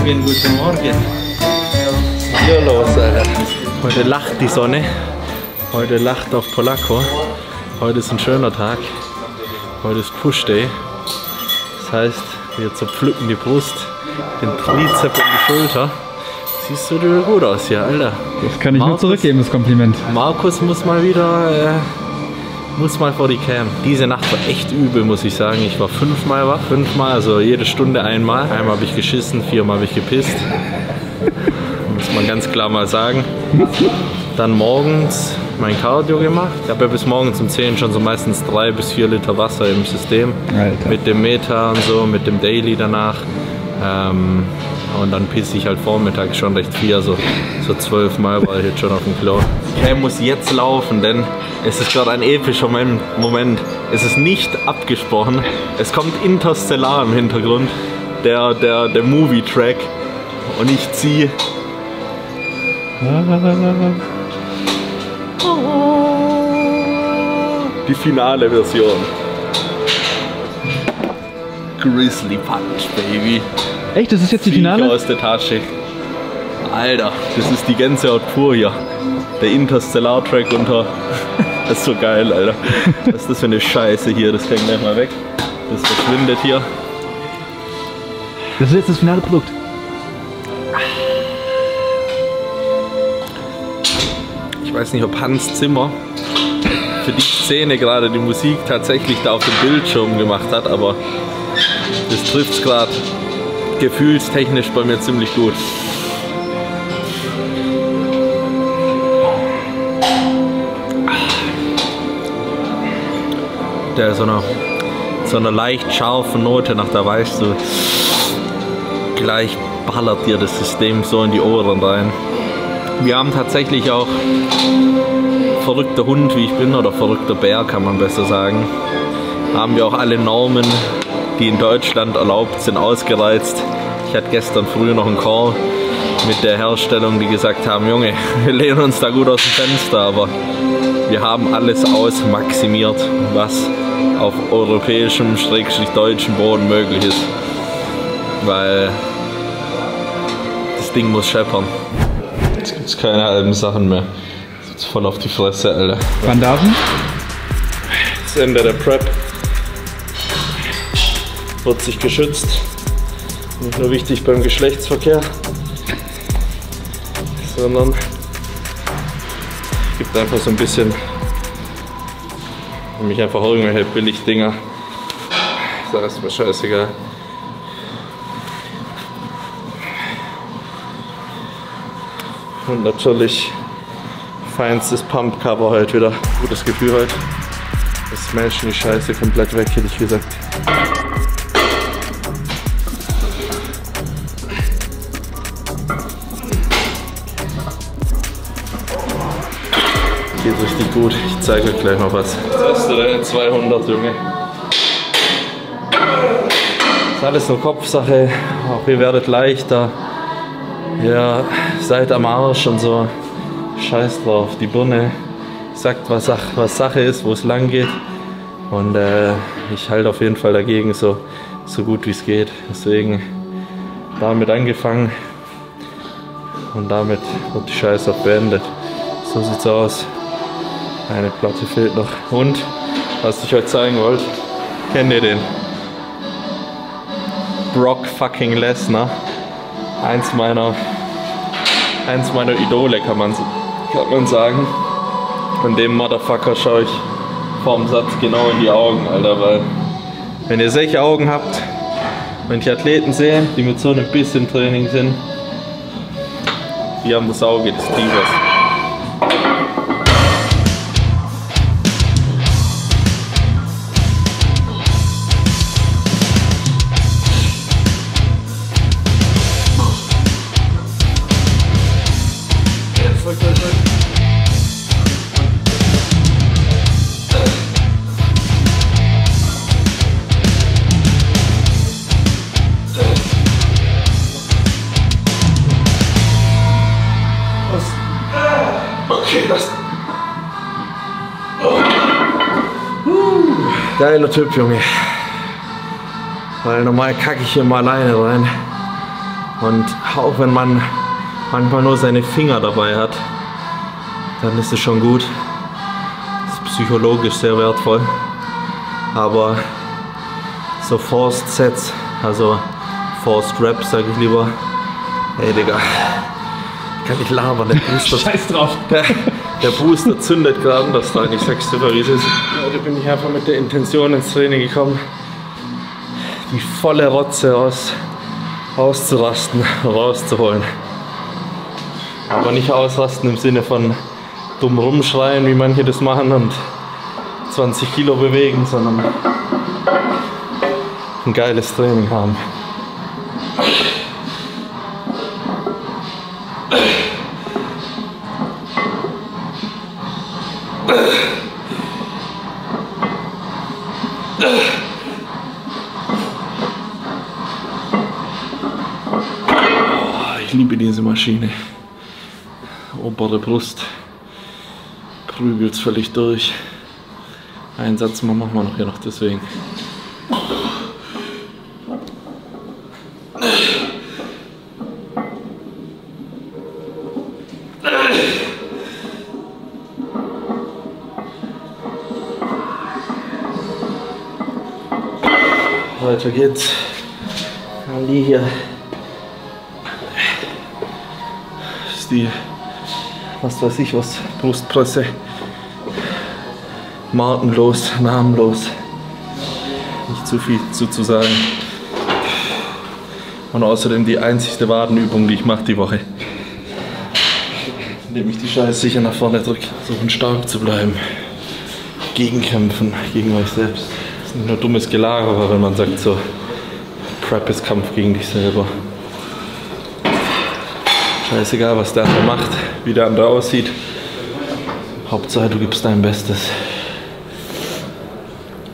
Morgen, guten Morgen. Hier los, Alter. Heute lacht die Sonne. Heute lacht auf Polacco. Heute ist ein schöner Tag. Heute ist Push Day. Das heißt, wir zerpflücken die Brust, den Trizep und die Schulter. Siehst du gut aus hier, Alter. Das kann ich nur zurückgeben, das Kompliment. Markus muss mal wieder, muss mal vor die Cam. Diese Nacht war echt übel, muss ich sagen. Ich war 5-mal wach, 5-mal, also jede Stunde einmal. Einmal habe ich geschissen, 4-mal habe ich gepisst. Muss man ganz klar mal sagen. Dann morgens mein Cardio gemacht. Ich habe ja bis morgens um 10 schon so meistens 3 bis 4 Liter Wasser im System. Alter. Mit dem Meta und so, mit dem Daily danach. Und dann pisse ich halt vormittags schon recht viel, so 12-mal war ich jetzt schon auf dem Klo. Ich muss jetzt laufen, denn es ist gerade ein epischer Moment. Es ist nicht abgesprochen. Es kommt Interstellar im Hintergrund, der Movie-Track. Und ich ziehe die finale Version. Grizzly Punch, Baby. Echt? Das ist jetzt die Finale? Aus der Tasche. Alter, das ist die Gänsehaut pur hier. Der Interstellar-Track unter. Das ist so geil, Alter. Was ist das für eine Scheiße hier? Das kann ich gleich mal weg. Das verschwindet hier. Das ist jetzt das finale Produkt. Ich weiß nicht, ob Hans Zimmer für die Szene gerade die Musik tatsächlich da auf dem Bildschirm gemacht hat, aber das trifft es gerade gefühlstechnisch bei mir ziemlich gut. Der ist so eine leicht scharfe Note nach, da weißt du, gleich ballert dir das System so in die Ohren rein. Wir haben tatsächlich auch verrückter Hund, wie ich bin, oder verrückter Bär, kann man besser sagen. Haben wir auch alle Normen, die in Deutschland erlaubt sind, ausgereizt. Ich hatte gestern früh noch einen Call mit der Herstellung, die gesagt haben, Junge, wir lehnen uns da gut aus dem Fenster, aber wir haben alles ausmaximiert, was auf europäischem, deutschem Boden möglich ist. Weil das Ding muss scheppern. Jetzt gibt es keine halben Sachen mehr. Jetzt voll auf die Fresse, Alter. Bandagen? Das Ende der Prep. Wird sich geschützt. Nicht nur wichtig beim Geschlechtsverkehr, sondern gibt einfach so ein bisschen, nämlich einfach irgendwelche Billigdinger. Da ist mir scheißegal. Und natürlich feinstes Pump-Cover halt wieder. Gutes Gefühl heute. Das smashen die Scheiße komplett weg, hätte ich gesagt. Geht richtig gut. Ich zeige euch gleich noch was. Das hast du da 200, Junge. Das ist alles nur Kopfsache. Auch ihr werdet leichter. Ja, seid am Arsch und so. Scheiß drauf. Die Birne sagt, was Sache ist, wo es lang geht. Und ich halte auf jeden Fall dagegen so gut wie es geht. Deswegen damit angefangen. Und damit wird die Scheiße auch beendet. So sieht's aus. Eine Platte fehlt noch. Und, was ich euch zeigen wollte, kennt ihr den? Brock fucking Lesnar. Eins meiner Idole, kann man sagen. Und dem Motherfucker schaue ich vorm Satz genau in die Augen, Alter, weil wenn ihr solche Augen habt, wenn ich Athleten sehe, die mit so einem bisschen Training sind, die haben das Auge des Tigers. Geiler Typ, Junge. Weil normal kacke ich hier mal alleine rein. Und auch wenn man manchmal nur seine Finger dabei hat, dann ist es schon gut. Das ist psychologisch sehr wertvoll. Aber so Forced Sets, also Forced Reps, sage ich lieber. Ey Digga, kann ich labern, der Booster. Scheiß drauf. Der Booster zündet gerade anders rein, ich sag's dir, wie es ist. Heute bin ich einfach mit der Intention ins Training gekommen, die volle Rotze auszurasten, rauszuholen. Aber nicht ausrasten im Sinne von dumm rumschreien, wie manche das machen und 20 Kilo bewegen, sondern ein geiles Training haben. Ich liebe diese Maschine. Obere Brust prügelt's völlig durch. Einen Satz machen wir noch hier noch deswegen. Weiter geht's. Ali hier. Das ist die, was weiß ich was, Brustpresse. Markenlos, namenlos. Nicht zu viel zu sagen. Und außerdem die einzigste Wadenübung, die ich mache die Woche. Indem ich die Scheiße sicher nach vorne drücke, versuchen stark zu bleiben. Gegenkämpfen gegen euch selbst. Das ist nicht nur dummes Gelaber, wenn man sagt so, Prep ist Kampf gegen dich selber. Scheißegal, was der andere macht, wie der andere aussieht. Hauptsache, du gibst dein Bestes.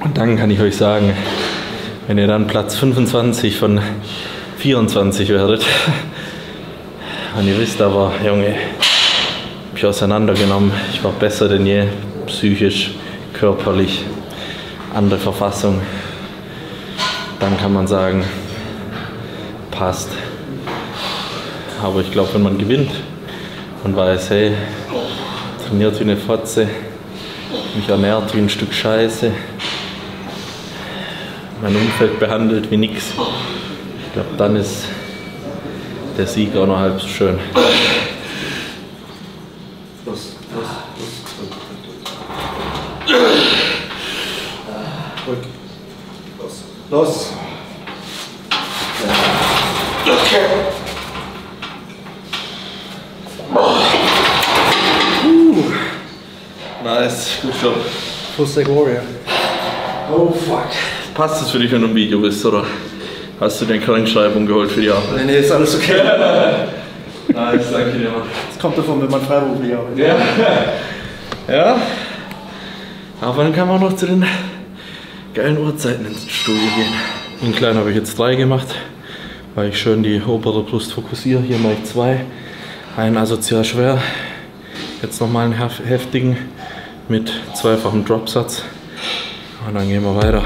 Und dann kann ich euch sagen, wenn ihr dann Platz 25 von 24 werdet, und ihr wisst aber, Junge, hab ich auseinandergenommen, ich war besser denn je, psychisch, körperlich, andere Verfassung, dann kann man sagen, passt. Aber ich glaube, wenn man gewinnt und weiß, hey, trainiert wie eine Fotze, mich ernährt wie ein Stück Scheiße, mein Umfeld behandelt wie nix, ich glaube, dann ist der Sieg auch noch halb so schön. Los. Okay. Nice, gut Job. Full-Stack Warrior. Oh fuck. Passt das für dich, wenn du im Video bist, oder hast du den Krankschreibung geholt für die Arbeit? Nee, ist alles okay. Nice, danke dir, Mann. Das kommt davon, wenn man freiberuflich arbeitet. Ja. Ja. Aber dann kann man noch zu den geilen Uhrzeiten ins Studio gehen. Den kleinen habe ich jetzt 3 gemacht, weil ich schön die obere Brust fokussiere. Hier mache ich 2. Einen asozial schwer. Jetzt nochmal einen heftigen mit 2-fachem Dropsatz. Und dann gehen wir weiter.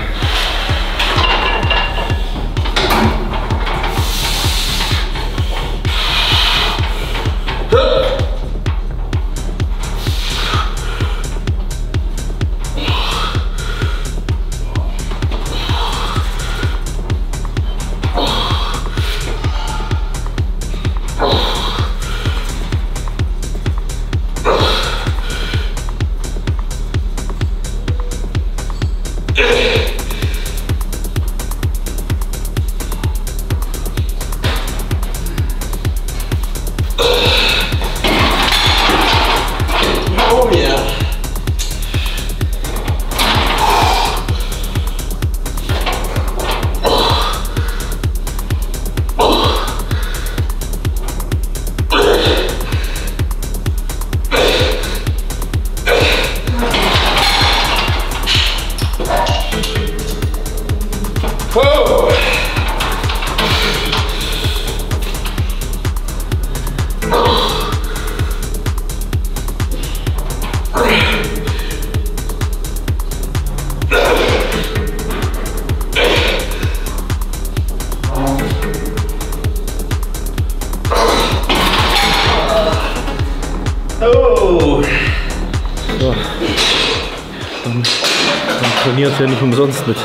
ist ja nicht umsonst mit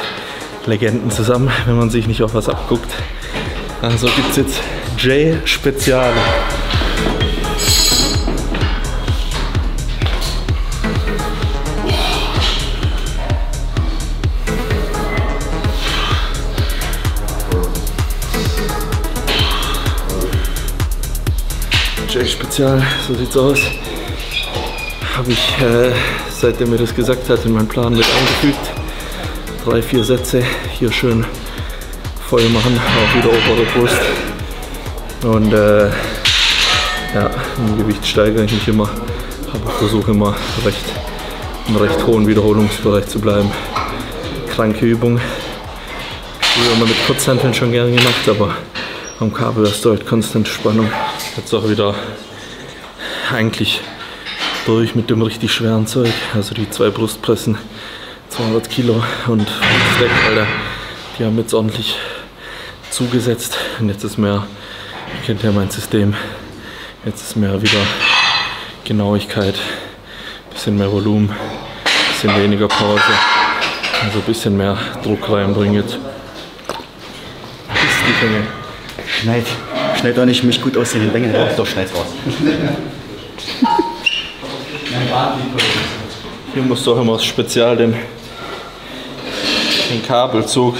Legenden zusammen, wenn man sich nicht auf was abguckt. Also gibt es jetzt J-Speziale. J-Spezial, so sieht's aus. Habe ich, seitdem er das gesagt hat, in meinen Plan mit eingefügt. 3-4 Sätze, hier schön voll machen, auch wieder obere Brust. Und ja, im Gewicht steigere ich mich immer, aber versuche immer im recht hohen Wiederholungsbereich zu bleiben. Kranke Übung. Früher immer mit Kurzhanteln schon gerne gemacht, aber am Kabel hast du halt konstante Spannung. Jetzt auch wieder eigentlich durch mit dem richtig schweren Zeug. Also die 2 Brustpressen, 200 Kilo und Stack, Alter, die haben jetzt ordentlich zugesetzt. Und jetzt ist mehr, ihr kennt ja mein System, jetzt ist mehr wieder Genauigkeit, bisschen mehr Volumen, bisschen weniger Pause, also ein bisschen mehr Druck reinbringen jetzt. Ist die Dinge. Schneid doch nicht mich gut aussehende Länge raus, doch schneid's raus. Hier musst du auch immer spezial den Kabelzug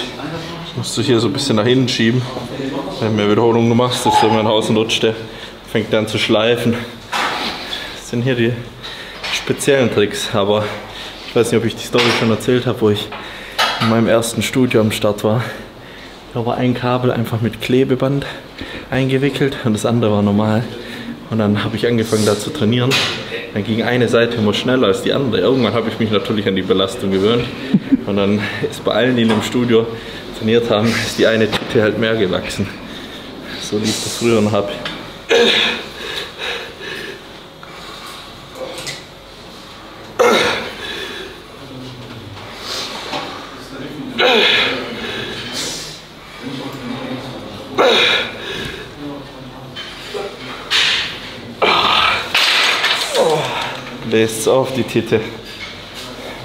musst du hier so ein bisschen nach hinten schieben. Wenn du mehr Wiederholungen du machst, dass du mein Haus rutscht, der fängt dann zu schleifen. Das sind hier die speziellen Tricks, aber ich weiß nicht, ob ich die Story schon erzählt habe, wo ich in meinem ersten Studio am Start war. Da war ein Kabel einfach mit Klebeband eingewickelt und das andere war normal. Und dann habe ich angefangen da zu trainieren. Dann ging eine Seite immer schneller als die andere. Irgendwann habe ich mich natürlich an die Belastung gewöhnt. Und dann ist bei allen, die in dem Studio trainiert haben, ist die eine Tüte halt mehr gewachsen. So lief das früher noch ab. Bläst auf die Titte.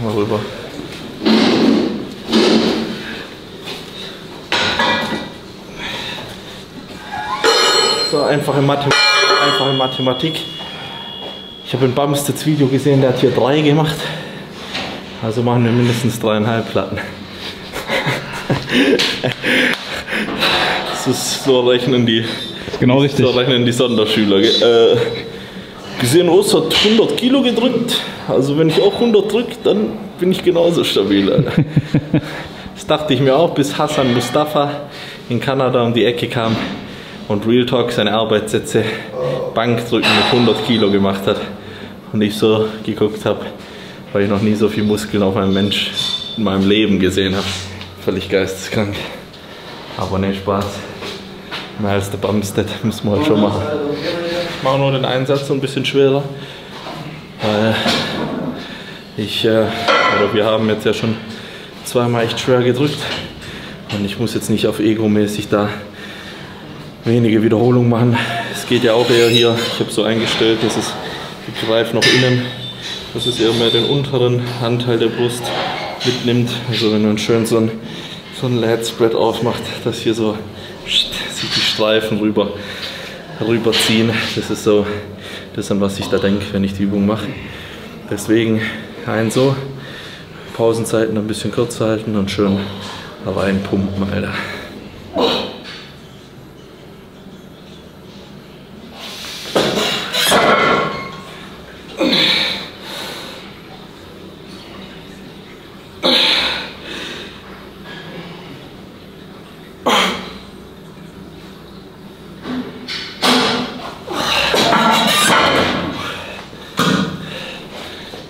Mal rüber. So, einfache Mathematik. Ich habe in Bumsteds Video gesehen, der hat hier 3 gemacht. Also machen wir mindestens 3,5 Platten. Das ist so rechnen die. Genau richtig. So rechnen die Sonderschüler. Gesehen, Urs hat 100 Kilo gedrückt. Also wenn ich auch 100 drücke, dann bin ich genauso stabil. Das dachte ich mir auch, bis Hassan Mustafa in Kanada um die Ecke kam und Real Talk seine Arbeitssätze Bankdrücken mit 100 Kilo gemacht hat. Und ich so geguckt habe, weil ich noch nie so viel Muskeln auf einem Mensch in meinem Leben gesehen habe. Völlig geisteskrank. Aber ne, Spaß. Mehr als der Bumstead müssen wir halt schon machen. Ich mache nur den Einsatz so ein bisschen schwerer. Weil wir haben jetzt ja schon 2-mal echt schwer gedrückt. Und ich muss jetzt nicht auf Ego-mäßig da wenige Wiederholungen machen. Es geht ja auch eher hier, ich habe so eingestellt, dass es die Greif noch innen, dass es eher mehr den unteren Anteil der Brust mitnimmt. Also wenn man schön so ein Lat Spread aufmacht, dass hier so sich die Streifen rüberziehen. Das ist so das, an was ich da denke, wenn ich die Übung mache. Deswegen so, Pausenzeiten ein bisschen kürzer halten und schön reinpumpen, Alter.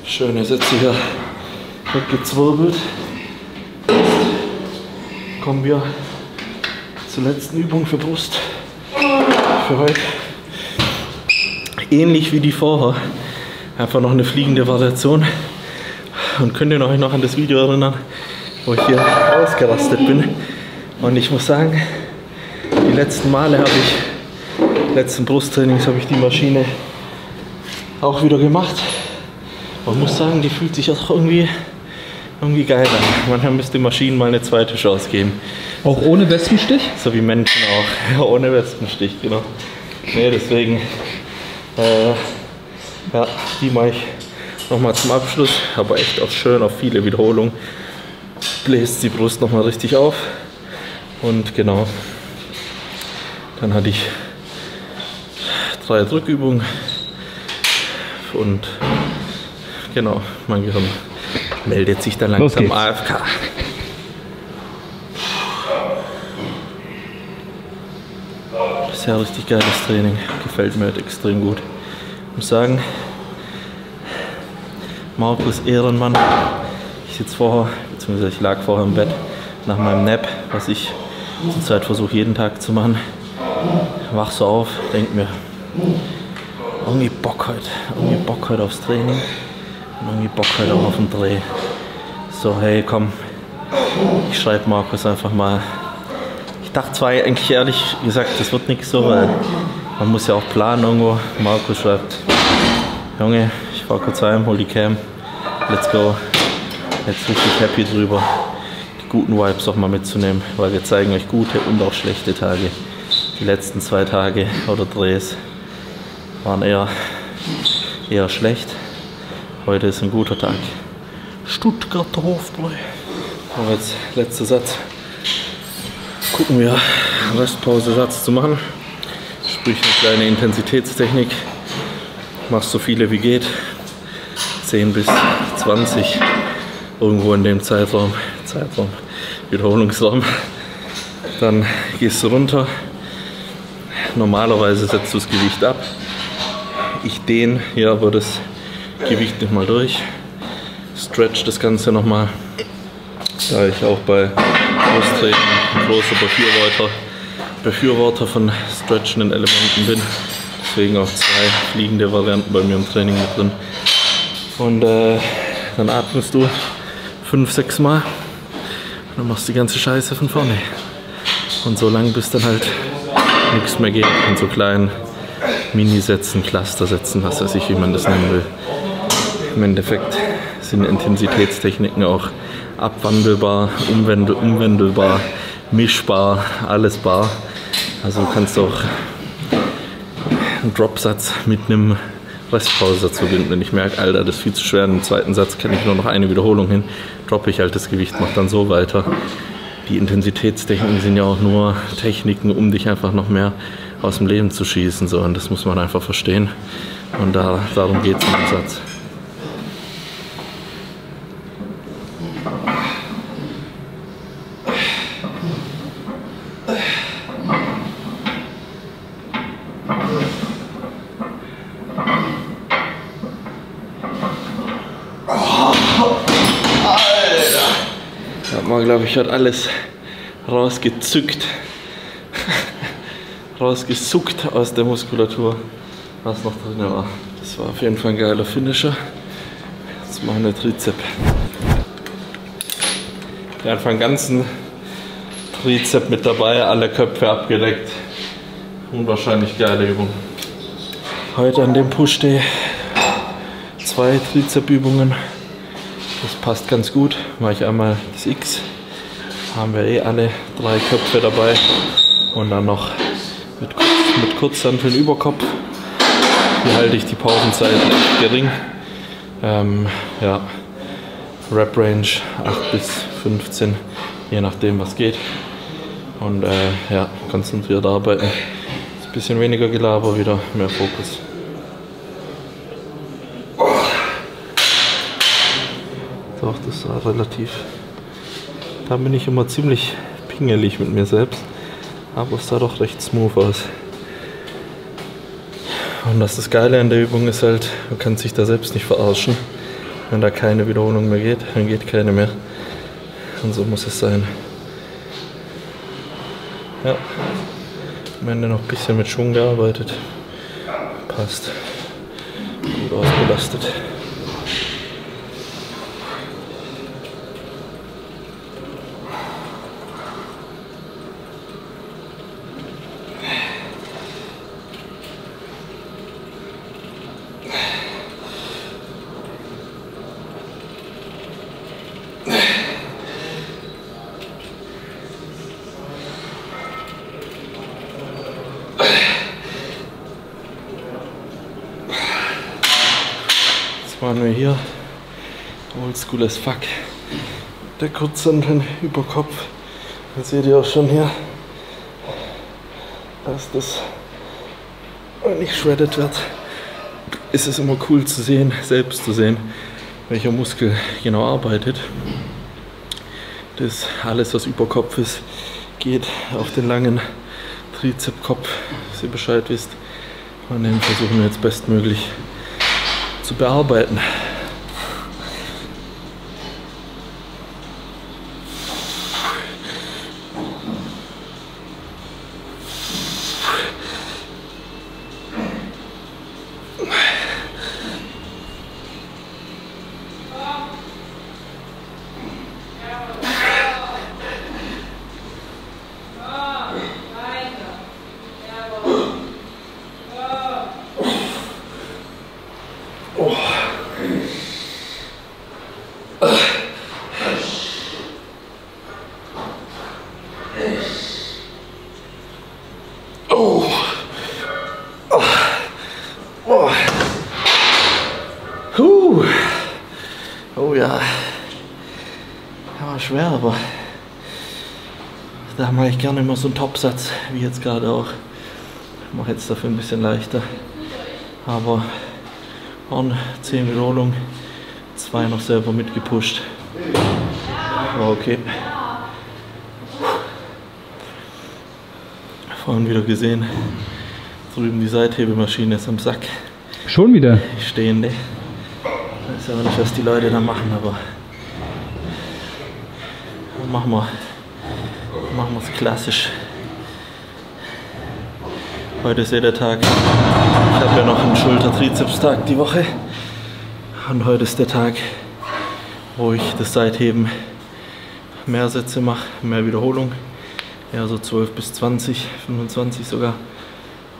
Schöne Sätze hier weggezwirbelt. Kommen wir zur letzten Übung für Brust für heute. Ähnlich wie die vorher, einfach noch eine fliegende Variation. Und könnt ihr euch noch an das Video erinnern, wo ich hier ausgerastet bin. Und ich muss sagen, die letzten Male letzten Brusttrainings habe ich die Maschine auch wieder gemacht. Man muss sagen, die fühlt sich auch irgendwie irgendwie geil an. Manchmal müsste Maschinen mal eine zweite Chance geben. Auch ohne Wespenstich? So wie Menschen auch. Ja, ohne Wespenstich, genau. Nee, deswegen, ja, die mache ich nochmal zum Abschluss. Aber echt auch schön auf viele Wiederholungen. Bläst die Brust nochmal richtig auf. Und genau, dann hatte ich 3 Drückübungen. Und genau, mein Gehirn meldet sich dann langsam AFK. Sehr richtig geiles Training, gefällt mir halt extrem gut. Ich muss sagen, Markus Ehrenmann, ich sitze vorher, beziehungsweise ich lag vorher im Bett nach meinem Nap, was ich zurzeit versuche jeden Tag zu machen. Wach so auf, denk mir, irgendwie Bock heute aufs Training und irgendwie Bock heute auch auf den Dreh. So, hey, komm, ich schreibe Markus einfach mal. Ich dachte zwar eigentlich ehrlich gesagt, das wird nichts so, weil man muss ja auch planen irgendwo. Markus schreibt, Junge, ich fahr kurz heim, hol die Cam, let's go. Jetzt richtig happy drüber, die guten Vibes auch mal mitzunehmen, weil wir zeigen euch gute und auch schlechte Tage. Die letzten 2 Tage oder Drehs waren eher schlecht. Heute ist ein guter Tag. Stuttgarter Hofbräu. Aber jetzt letzter Satz. Gucken wir, Restpause Satz zu machen. Sprich eine kleine Intensitätstechnik. Machst so viele wie geht. 10 bis 20. Irgendwo in dem Zeitraum, Wiederholungsraum. Dann gehst du runter. Normalerweise setzt du das Gewicht ab. Ich dehne hier aber das Gewicht nicht mal durch. Stretch das Ganze nochmal. Da ich auch bei Brusttraining ein großer Befürworter von stretchenden Elementen bin. Deswegen auch 2 fliegende Varianten bei mir im Training mit drin. Und dann atmest du 5-6 Mal. Und dann machst du die ganze Scheiße von vorne. Und so lang bis dann halt nichts mehr geht. In so kleinen Mini-Sätzen, Cluster-Sätzen, was weiß ich, wie man das nennen will. Im Endeffekt sind Intensitätstechniken auch abwandelbar, umwandelbar, mischbar, alles bar. Also du kannst auch einen Dropsatz mit einem Restpausesatz verbinden. Wenn ich merke, Alter, das ist viel zu schwer, im zweiten Satz kann ich nur noch eine Wiederholung hin, droppe ich halt das Gewicht, mache dann so weiter. Die Intensitätstechniken sind ja auch nur Techniken, um dich einfach noch mehr aus dem Leben zu schießen. So. Und das muss man einfach verstehen. Und darum geht es in dem Satz. Glaube ich, hat alles rausgezuckt aus der Muskulatur, was noch drin war. Das war auf jeden Fall ein geiler Finisher. Jetzt machen wir Trizep. Der hat einen ganzen Trizep mit dabei, alle Köpfe abgedeckt. Unwahrscheinlich geile Übung. Heute an dem Push-Day 2 Trizep-Übungen. Das passt ganz gut. Mache ich einmal das X. Haben wir alle 3 Köpfe dabei. Und dann noch mit Kurzhanteln Überkopf. Hier halte ich die Pausenzeit gering. Ja, Rep Range 8 bis 15, je nachdem was geht. Und ja, konzentriert arbeiten. Ist ein bisschen weniger Gelaber, wieder mehr Fokus. Doch, das war relativ. Da bin ich immer ziemlich pingelig mit mir selbst. Aber es sah doch recht smooth aus. Und das Geile an der Übung ist halt, man kann sich da selbst nicht verarschen. Wenn da keine Wiederholung mehr geht, dann geht keine mehr. Und so muss es sein. Ja, am Ende noch ein bisschen mit Schwung gearbeitet. Passt. Gut ausgelastet. waren wir hier. Oldschool as fuck. Der kurzhanteln Überkopf. Das seht ihr auch schon hier, dass das nicht shredded wird. Ist es immer cool zu sehen, selbst zu sehen, welcher Muskel genau arbeitet. Das alles, was Überkopf ist, geht auf den langen Trizepskopf, dass ihr Bescheid wisst. Und den versuchen wir jetzt bestmöglich zu bearbeiten. Oh ja, der war schwer, aber da mache ich gerne immer so einen Topsatz, wie jetzt gerade auch. Ich mache jetzt dafür ein bisschen leichter, aber on 10 Wiederholungen, 2 noch selber mitgepusht. War okay. Vorhin wieder gesehen, drüben die Seithebemaschine ist am Sack. Schon wieder? Die stehende. Ich weiß aber nicht, was die Leute da machen, aber machen wir es klassisch. Heute ist ja der Tag, ich habe ja noch einen Schulter-Trizepstag die Woche und heute ist der Tag, wo ich das Seitheben mehr Sätze mache, mehr Wiederholung, ja so 12 bis 20, 25 sogar,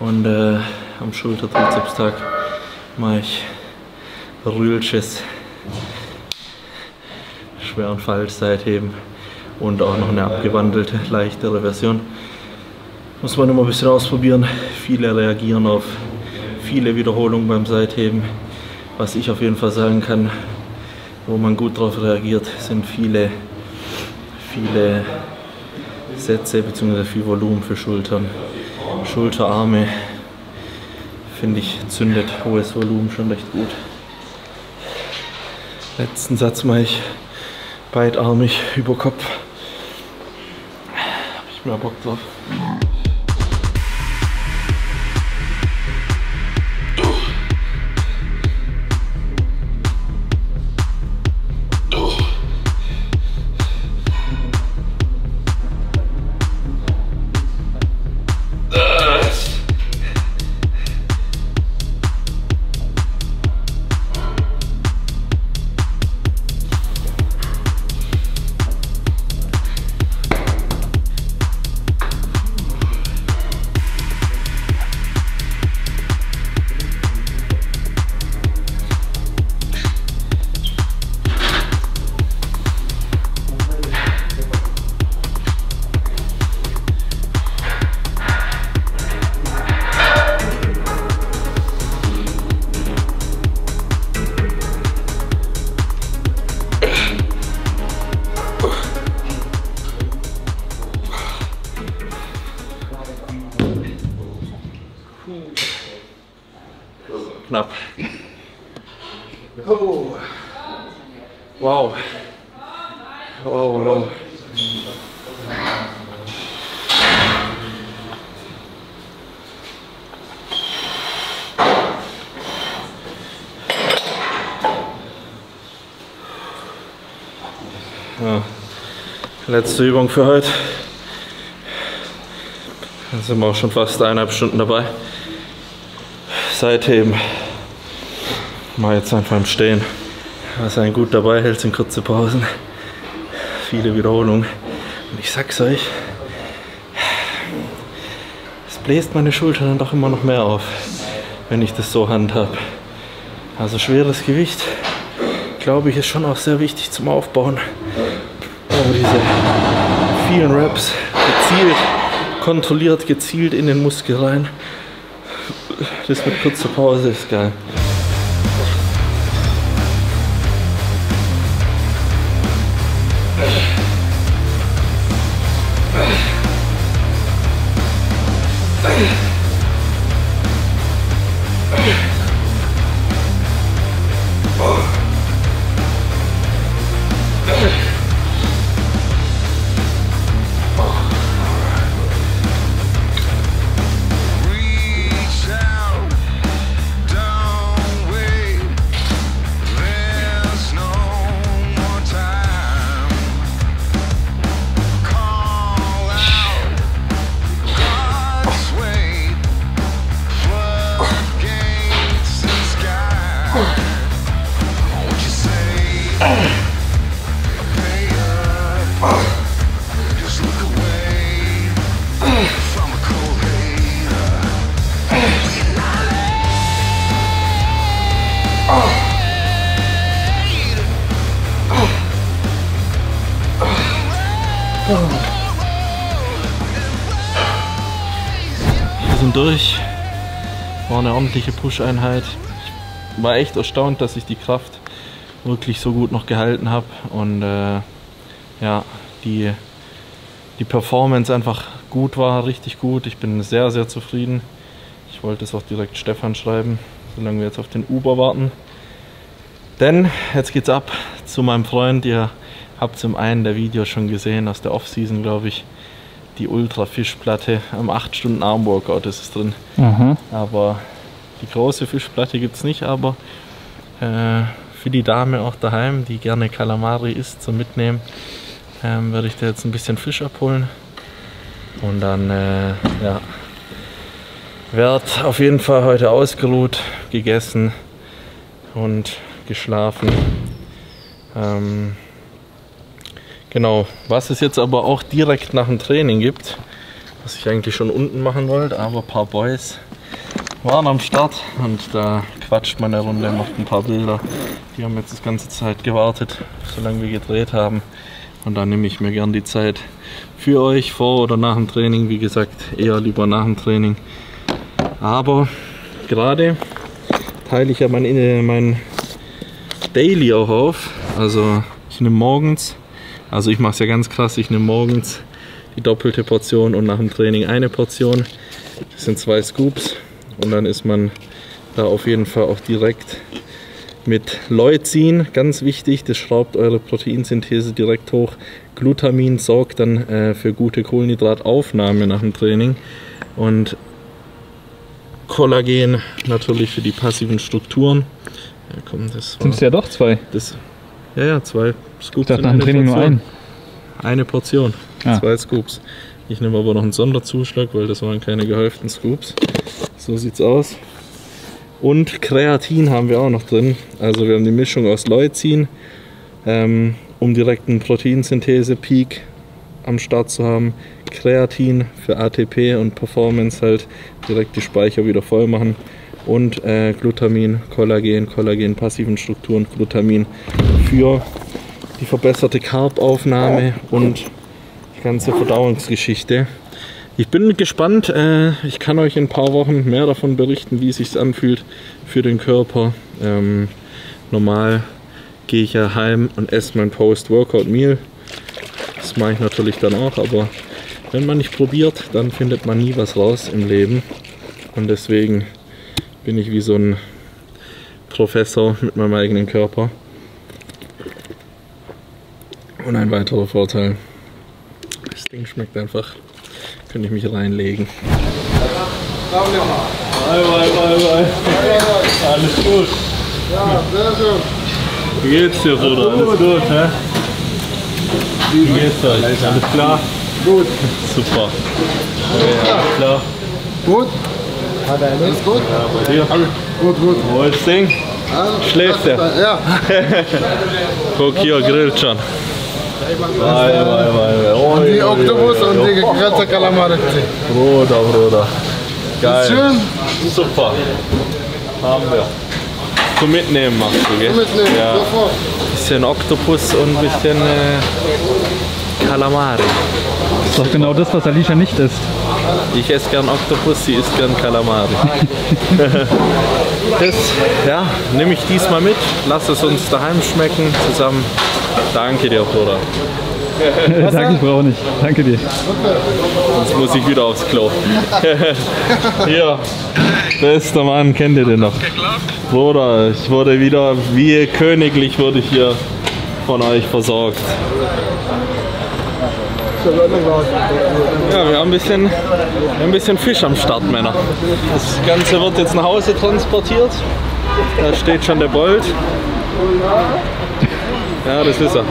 und am Schulter-Trizepstag mache ich Rühlsches, schwer und falsch Seitheben und auch noch eine abgewandelte, leichtere Version. Muss man immer ein bisschen ausprobieren. Viele reagieren auf viele Wiederholungen beim Seitheben. Was ich auf jeden Fall sagen kann, wo man gut drauf reagiert, sind viele Sätze bzw. viel Volumen für Schultern. Schulterarme, finde ich, zündet hohes Volumen schon recht gut. Letzten Satz mache ich beidarmig über Kopf. Habe ich mehr Bock drauf. Knapp. Oh. Wow. Wow, wow. Ja. Letzte Übung für heute. Dann sind wir auch schon fast 1,5 Stunden dabei. Seitheben. Mal jetzt einfach im Stehen. Was einen gut dabei hält, sind kurze Pausen. Viele Wiederholungen. Und ich sag's euch, es bläst meine Schultern dann doch immer noch mehr auf, wenn ich das so handhab. Also schweres Gewicht, glaube ich, ist schon auch sehr wichtig zum Aufbauen. Aber diese vielen Reps, gezielt, kontrolliert, gezielt in den Muskel rein, das mit kurzer Pause ist geil. sind durch. War eine ordentliche Push-Einheit. Ich war echt erstaunt, dass ich die Kraft wirklich so gut noch gehalten habe und ja, die Performance einfach gut war, richtig gut. Ich bin sehr, sehr zufrieden. Ich wollte es auch direkt Stefan schreiben, solange wir jetzt auf den Uber warten. Denn jetzt geht's ab zu meinem Freund. Ihr habt es in einem der Videos schon gesehen, aus der Off-Season, glaube ich. Die Ultra-Fischplatte am 8-Stunden-Arm-Workout ist es drin. Aha. Aber die große Fischplatte gibt es nicht, aber für die Dame auch daheim, die gerne Kalamari isst zum Mitnehmen, werde ich da jetzt ein bisschen Fisch abholen. Und dann ja, wird auf jeden Fall heute ausgeruht, gegessen und geschlafen. Genau, was es jetzt aber auch direkt nach dem Training gibt, was ich eigentlich schon unten machen wollte, aber ein paar Boys waren am Start und da quatscht man eine Runde, macht ein paar Bilder. Die haben jetzt die ganze Zeit gewartet, solange wir gedreht haben. Und dann nehme ich mir gern die Zeit für euch vor oder nach dem Training. Wie gesagt, eher lieber nach dem Training. Aber gerade teile ich ja mein Daily auch auf. Also ich nehme morgens, also ich mache es ja ganz krass, ich nehme morgens die doppelte Portion und nach dem Training eine Portion. Das sind 2 Scoops und dann ist man da auf jeden Fall auch direkt mit Leucin, ganz wichtig, das schraubt eure Proteinsynthese direkt hoch. Glutamin sorgt dann für gute Kohlenhydrataufnahme nach dem Training und Kollagen natürlich für die passiven Strukturen. Ja, komm, das Sind es ja doch 2. Ja, 2 Scoops. Ich dachte nach dem Training nur einen. Eine Portion, Ah. 2 Scoops. Ich nehme aber noch einen Sonderzuschlag, weil das waren keine gehäuften Scoops. So sieht's aus. Und Kreatin haben wir auch noch drin. Also wir haben die Mischung aus Leucin, um direkt einen Proteinsynthese-Peak am Start zu haben. Kreatin für ATP und Performance halt direkt die Speicher wieder voll machen. Und Glutamin, Kollagen, passiven Strukturen, Glutamin für die verbesserte Carb-Aufnahme und die ganze Verdauungsgeschichte. Ich bin gespannt, ich kann euch in ein paar Wochen mehr davon berichten, wie es sich anfühlt für den Körper. Normal gehe ich ja heim und esse mein Post-Workout-Meal. Das mache ich natürlich dann auch, aber wenn man nicht probiert, dann findet man nie was raus im Leben. Und deswegen bin ich wie so ein Professor mit meinem eigenen Körper. Und ein weiterer Vorteil, das Ding schmeckt einfach. Könnte ich mich reinlegen. Alles gut. Ja, sehr schön. Wie geht's dir, Bruder? Alles gut, hä? Wie geht's euch? Alles klar? Gut. Super. Okay, alles klar. Gut? Alles gut? Ja, bei dir? Gut, gut. Wo ist das Ding? Schläft der? Ja. Guck hier, grillt schon. Und die Oktopus und die gegrillte Kalamari. Bruder. Geil. Ist schön. Super. Haben wir. Zum Mitnehmen machst du, gell? Mitnehmen, Ja. sofort. Bisschen Oktopus und ein bisschen Kalamari. Das ist doch genau das, was Alicia nicht isst. Ich esse gern Oktopus, sie isst gern Kalamari. Das ja, nehme ich diesmal mit. Lass es uns daheim schmecken zusammen. Danke dir, Bruder. Sag ich brauche nicht. Danke dir. Sonst muss ich wieder aufs Klo. Hier, bester Mann, kennt ihr den noch? Bruder, ich wurde wieder wie königlich wurde ich hier von euch versorgt. Ja, wir haben ein bisschen Fisch am Start, Männer. Das Ganze wird jetzt nach Hause transportiert. Da steht schon der Bolt. Ja, das ist er.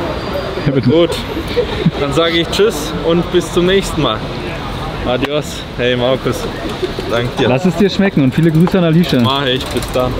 Gut, dann sage ich Tschüss und bis zum nächsten Mal. Adios. Hey Markus, danke dir. Lass es dir schmecken und viele Grüße an Alicia. Mach ich, bis dann.